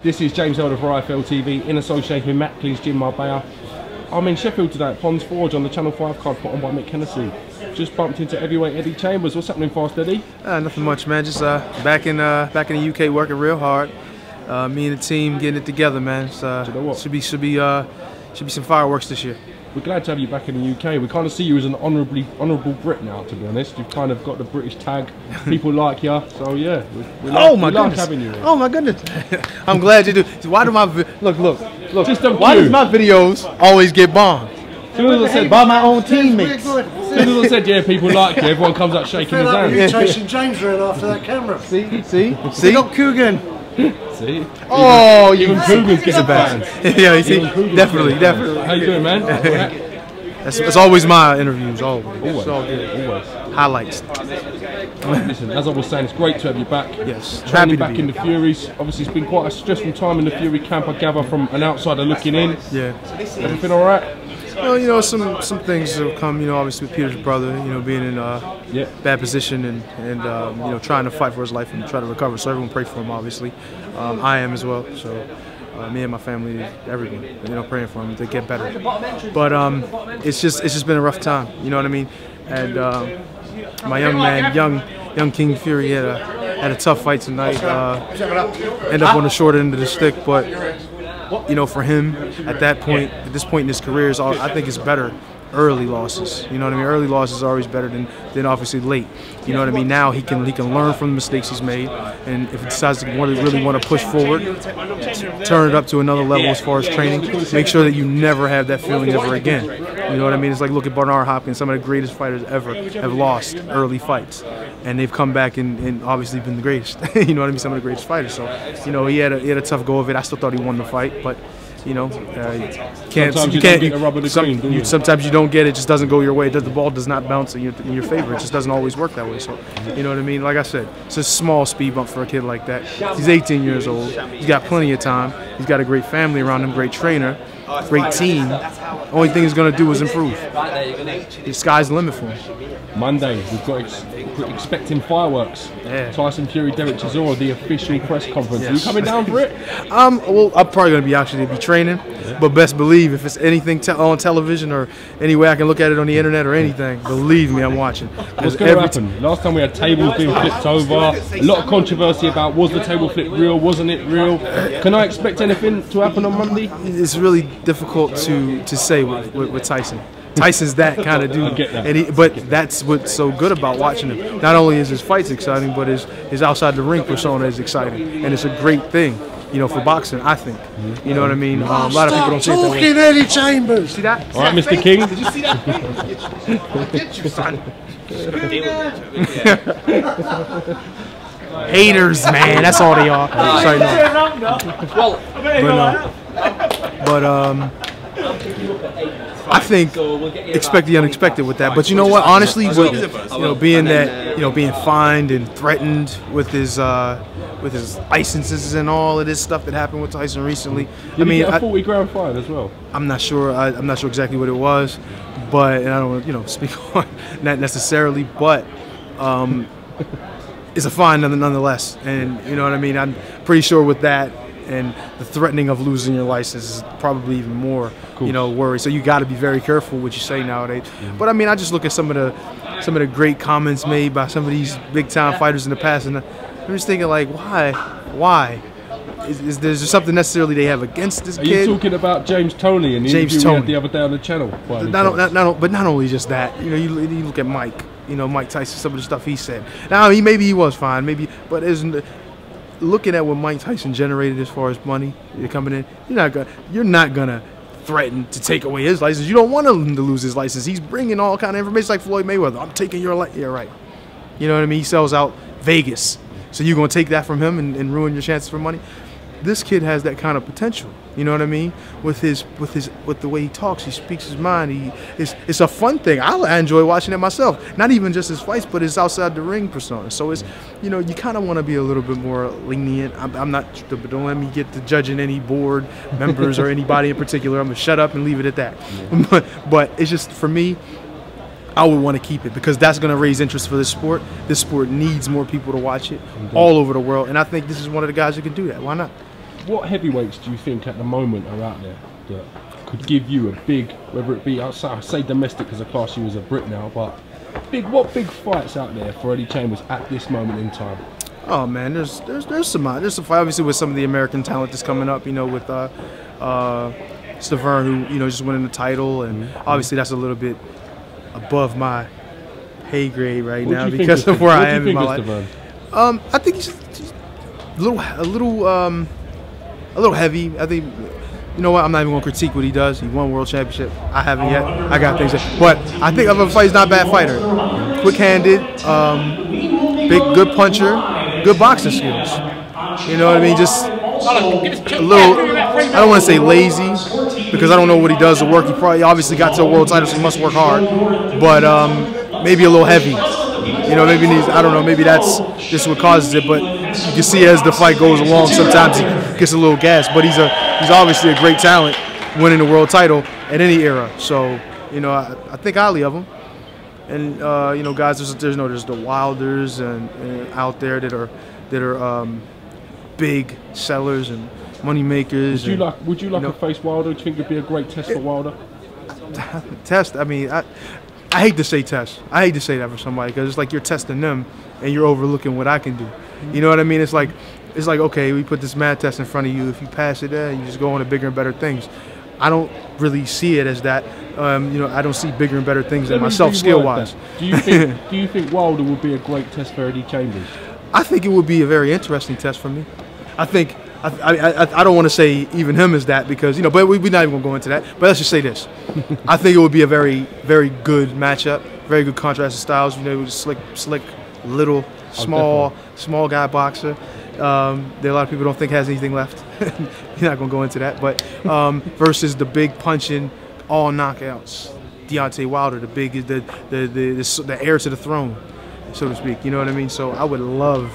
This is James Elder for IFL TV in association with Matt Clean's Gym Marbella. I'm in Sheffield today at Ponds Forge on the Channel 5 card put on by Mick Hennessy. Just bumped into heavyweight Eddie Chambers. What's happening, Fast Eddie? Nothing much, man. Just back in the UK working real hard. Me and the team getting it together, man. You know what? Should be some fireworks this year. We're glad to have you back in the UK. We kind of see you as an honourable Brit now, to be honest. You've kind of got the British tag. People like you, so yeah. We like having you here. Oh my goodness! I'm glad you do. Why do my look? Just why does my videos always get bombed? As soon as I said by my own teammates. As soon as I said, yeah, people like you, everyone comes up shaking his hand. You're chasing James around after that camera. See? Got Coogan. See? Oh, even Coogan's getting fans. Yeah, you see? Definitely. How you doing, man? That's always my interviews, always. It's all good. Always. Highlights. Listen, as I was saying, it's great to have you back. Yes. Training back in the Furies. Obviously, it's been quite a stressful time in the Fury camp, I gather, from an outsider looking in. Yeah. Everything all right? Well, you know, some things have come, you know, obviously with Peter's brother, you know, being in a bad position and you know, trying to fight for his life and try to recover. So everyone pray for him, obviously. I am as well. So me and my family, everyone, you know, praying for him to get better. But it's just been a rough time, you know what I mean? And my young man, young King Fury had a tough fight tonight. Ended up on the short end of the stick, but you know, for him at this point in his career, I think it's better early losses. You know what I mean? Early losses are always better than obviously late. You know what I mean? Now he can learn from the mistakes he's made, and if he decides to really want to push forward, turn it up to another level as far as training. Make sure that you never have that feeling ever again. You know what I mean? It's like, look at Bernard Hopkins. Some of the greatest fighters ever have lost early fights, and they've come back and obviously been the greatest. You know what I mean? Some of the greatest fighters. So, you know, he had a tough go of it. I still thought he won the fight, but you know, sometimes you don't get it. Just doesn't go your way. The ball does not bounce in your favor. It just doesn't always work that way. So, you know what I mean? Like I said, it's a small speed bump for a kid like that. He's 18 years old. He's got plenty of time. He's got a great family around him, great trainer, great team. Only thing he's going to do is improve. The sky's the limit for him. Monday, we've got expecting fireworks. Yeah. Tyson Fury, Derek Chisora, the official press conference. Are you coming down for it? Well, I'm probably going to be training, but best believe if it's anything on television or any way I can look at it on the internet or anything, believe me, I'm watching. What's going to happen? Last time we had tables being flipped over. A lot of controversy about was the table flip real, wasn't it real? Can I expect anything to happen on Monday? It's really difficult to say with Tyson. Tyson's that kind of dude, but that's what's so good about watching him. Not only is his fights exciting, but his outside the ring persona is exciting, and it's a great thing, you know, for boxing. I think, you know what I mean. A lot of people don't see it that way. Talking Eddie Chambers. See that? All right, Mr. King. Did you see that? Get you, son. Haters, man. That's all they are. Sorry, no. I think expect the unexpected with that. But you know what? Honestly, being fined and threatened with his licenses and all of this stuff that happened with Tyson recently. Did he get a 40-grand fine as well? I'm not sure. I'm not sure exactly what it was, but and I don't want to speak on that necessarily. But it's a fine nonetheless, and you know what I mean. I'm pretty sure with that. And the threatening of losing your license is probably even more, you know, worry. So you got to be very careful what you say nowadays. But I mean, I just look at some of the great comments made by some of these big time fighters in the past, and I'm just thinking like, why? Is there something necessarily they have against this kid? Are you talking about James Toney and the interview we had the other day on the channel? But not only just that. You know, you look at Mike. You know, Mike Tyson. Some of the stuff he said. Now, maybe he was fine. Maybe, but isn't. Looking at what Mike Tyson generated as far as money coming in, you're not gonna threaten to take away his license. You don't want him to lose his license. He's bringing all kind of information like Floyd Mayweather. I'm taking your license. Yeah, right. You know what I mean? He sells out Vegas, so you're gonna take that from him and ruin your chances for money. This kid has that kind of potential. You know what I mean? With the way he talks, he speaks his mind. It's a fun thing. I enjoy watching it myself. Not even just his fights, but his outside the ring persona. So it's, you know, you kind of want to be a little bit more lenient. I'm not, but don't let me get to judging any board members or anybody in particular. I'm gonna shut up and leave it at that. But it's just for me. I would want to keep it because that's going to raise interest for this sport. This sport needs more people to watch it all over the world, and I think this is one of the guys who can do that. Why not? What heavyweights do you think at the moment are out there that could give you a big, whether it be, I say domestic because I class you as a Brit now, but what big fights out there for Eddie Chambers at this moment in time? Oh man, there's some fight obviously with some of the American talent that's coming up, you know, with Stavern, who, you know, just winning the title, and obviously that's a little bit above my pay grade right now because of where I am in my life. I think he's a little heavy. I think, you know what, I'm not even going to critique what he does. He won world championship. I haven't yet. I got things that, but I think of a fight, he's not a bad fighter. Quick-handed, big, good puncher, good boxing skills. You know what I mean? Just a little, I don't want to say lazy, because I don't know what he does to work. He obviously got to a world title, so he must work hard. But maybe a little heavy. You know, maybe I don't know, maybe that's just what causes it. But you can see as the fight goes along, sometimes he gets a little gas. But he's obviously a great talent, winning the world title at any era. So, you know, I think highly of him. And you know, guys, there's the Wilders and out there that are big sellers and money makers. Would you like to face Wilder? Do you think it'd be a great test for Wilder? Test? I mean, I hate to say test. I hate to say that for somebody, because it's like you're testing them and you're overlooking what I can do. You know what I mean? It's like okay, we put this mad test in front of you. If you pass it, you just go on to bigger and better things. I don't really see it as that. You know, I don't see bigger and better things than myself skill-wise. Do you think Wilder would be a great test for Eddie Chambers? I think it would be a very interesting test for me. I think I don't want to say even him is that, because, you know, but we're not even going to go into that. But let's just say this. I think it would be a very, very good matchup, very good contrast of styles. You know, slick, little, small guy boxer. There are a lot of people don't think has anything left. You're not going to go into that. But versus the big punching, all knockouts, Deontay Wilder, the heir to the throne, so to speak. You know what I mean? So I would love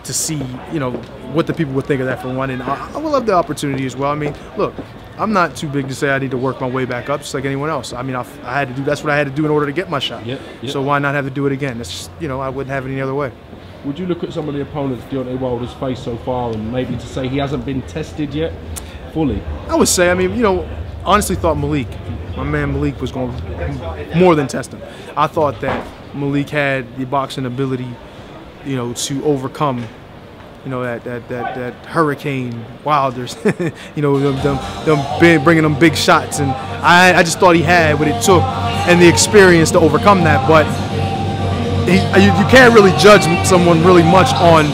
to see, you know, what the people would think of that for one, and I would love the opportunity as well. I mean, look, I'm not too big to say I need to work my way back up, just like anyone else. I mean, I had to do, that's what I had to do in order to get my shot. Yep. So why not have to do it again? It's just, you know, I wouldn't have it any other way. Would you look at some of the opponents Deontay Wilder's faced so far, and maybe to say he hasn't been tested yet fully? I would say, I mean, you know, honestly thought my man Malik was going to more than test him. I thought that Malik had the boxing ability, you know, to overcome, you know, that hurricane Wilders, you know, them bringing them big shots, and I just thought he had what it took and the experience to overcome that. But you can't really judge someone really much on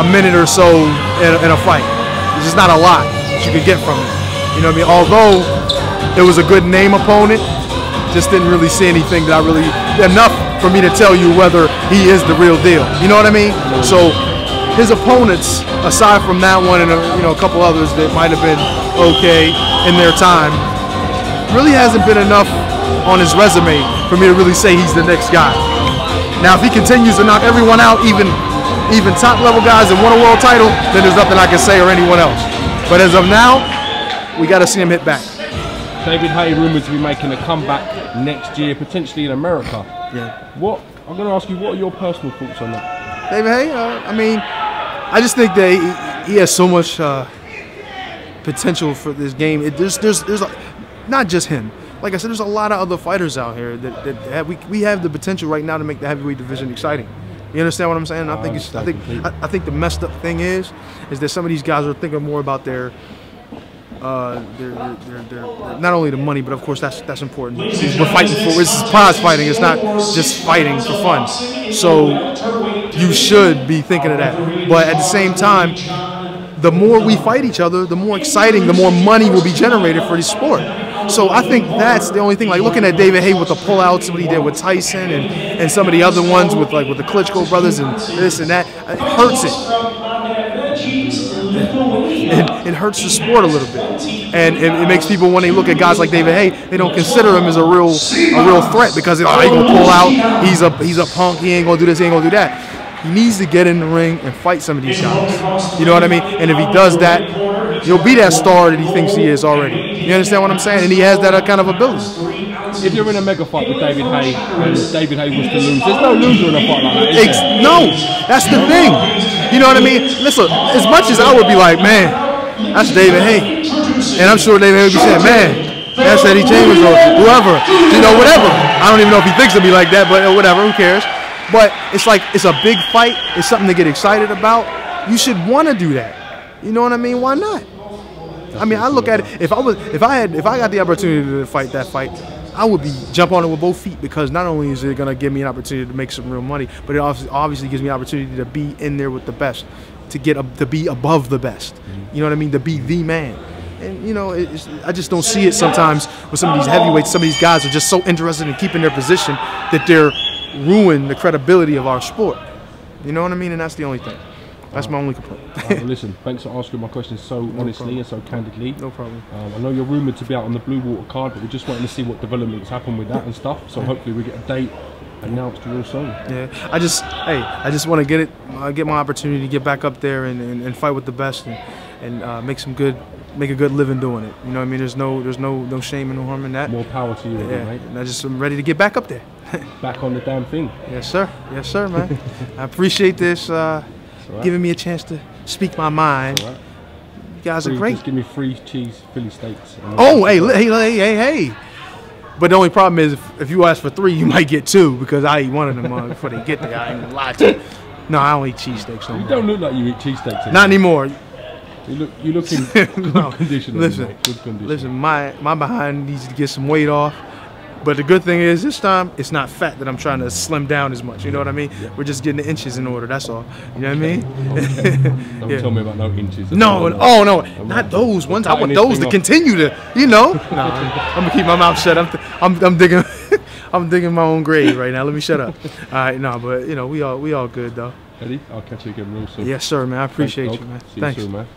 a minute or so in a fight. There's just not a lot that you could get from it. You know what I mean? Although it was a good name opponent, just didn't really see anything that enough for me to tell you whether he is the real deal. You know what I mean? So his opponents, aside from that one and you know, a couple others that might have been okay in their time, really hasn't been enough on his resume for me to really say he's the next guy. Now, if he continues to knock everyone out, even top level guys that won a world title, then there's nothing I can say or anyone else. But as of now, we got to see him hit back. David Heir rumored to be making a comeback next year, potentially in America. Yeah. I'm going to ask you, what are your personal thoughts on that? David Heir, I mean, I just think that he has so much potential for this game. There's not just him. Like I said, there's a lot of other fighters out here that we have the potential right now to make the heavyweight division exciting. You understand what I'm saying? I think the messed up thing is that some of these guys are thinking more about their not only the money, but of course that's important. We're fighting for, it's prize fighting. It's not just fighting for fun. So you should be thinking of that. But at the same time, the more we fight each other, the more exciting, the more money will be generated for this sport. So I think that's the only thing. Like looking at David Haye with the pullouts, what he did with Tyson, and some of the other ones with the Klitschko brothers and this and that, it hurts it. It hurts the sport a little bit, and it makes people, when they look at guys like David Haye, they don't consider him as a real threat, because he gonna pull out. He's a punk. He ain't gonna do this. He ain't gonna do that. He needs to get in the ring and fight some of these guys. You know what I mean? And if he does that, he'll be that star that he thinks he is already. You understand what I'm saying? And he has that kind of ability. If you're in a mega fight with David Haye and David Haye was to lose, there's no loser in a fight like that, is there? No, that's the thing. You You know what I mean? Listen, as much as I would be like, man, that's David Hay, and I'm sure David Hay would be saying, man, that's Eddie Chambers or whoever, you know, whatever. I don't even know if he thinks of me like that, but whatever, who cares? But it's like, it's a big fight. It's something to get excited about. You should want to do that. You know what I mean? Why not? I mean, I look at it. If I got the opportunity to fight that fight, I would jump on it with both feet, because not only is it gonna give me an opportunity to make some real money, but it obviously gives me an opportunity to be in there with the best, to be above the best. You know what I mean? To be the man. And you know, I just don't see it sometimes with some of these heavyweights. Some of these guys are just so interested in keeping their position that they're ruining the credibility of our sport. You know what I mean? And that's the only thing. That's my only complaint. Well, listen, thanks for answering my questions so honestly and so candidly. No problem. I know you're rumoured to be out on the Blue Water card, but we're just waiting to see what developments happen with that and stuff. So hopefully we get a date announced real soon. Yeah, I just want to get my opportunity to get back up there and fight with the best and make a good living doing it. You know what I mean? There's no shame and no harm in that. More power to you, mate. And I'm ready to get back up there. Back on the damn thing. Yes, sir, man. I appreciate this. Giving me a chance to speak my mind. You guys are great. Just give me 3 cheese Philly steaks. Oh, hey. But the only problem is if you ask for 3, you might get 2, because I eat one of them before they get there. I ain't gonna lie to you. No, I don't eat cheesesteaks no more. You don't look like you eat cheesesteaks anymore. Not anymore. You look in good condition. Listen, good condition. Listen, my behind needs to get some weight off. But the good thing is, this time, it's not fat that I'm trying to slim down as much. You know what I mean? Yeah. We're just getting the inches in order, that's all. You know what I mean? Okay. Don't tell me about no inches. No, not those ones. I want those to continue to, you know. Nah, I'm going to keep my mouth shut. I'm digging I'm digging my own grave right now. Let me shut up. All right, but, you know, we all good, though. Eddie, I'll catch you again real soon. Yes, sir, man. I appreciate you, man. See you soon, man.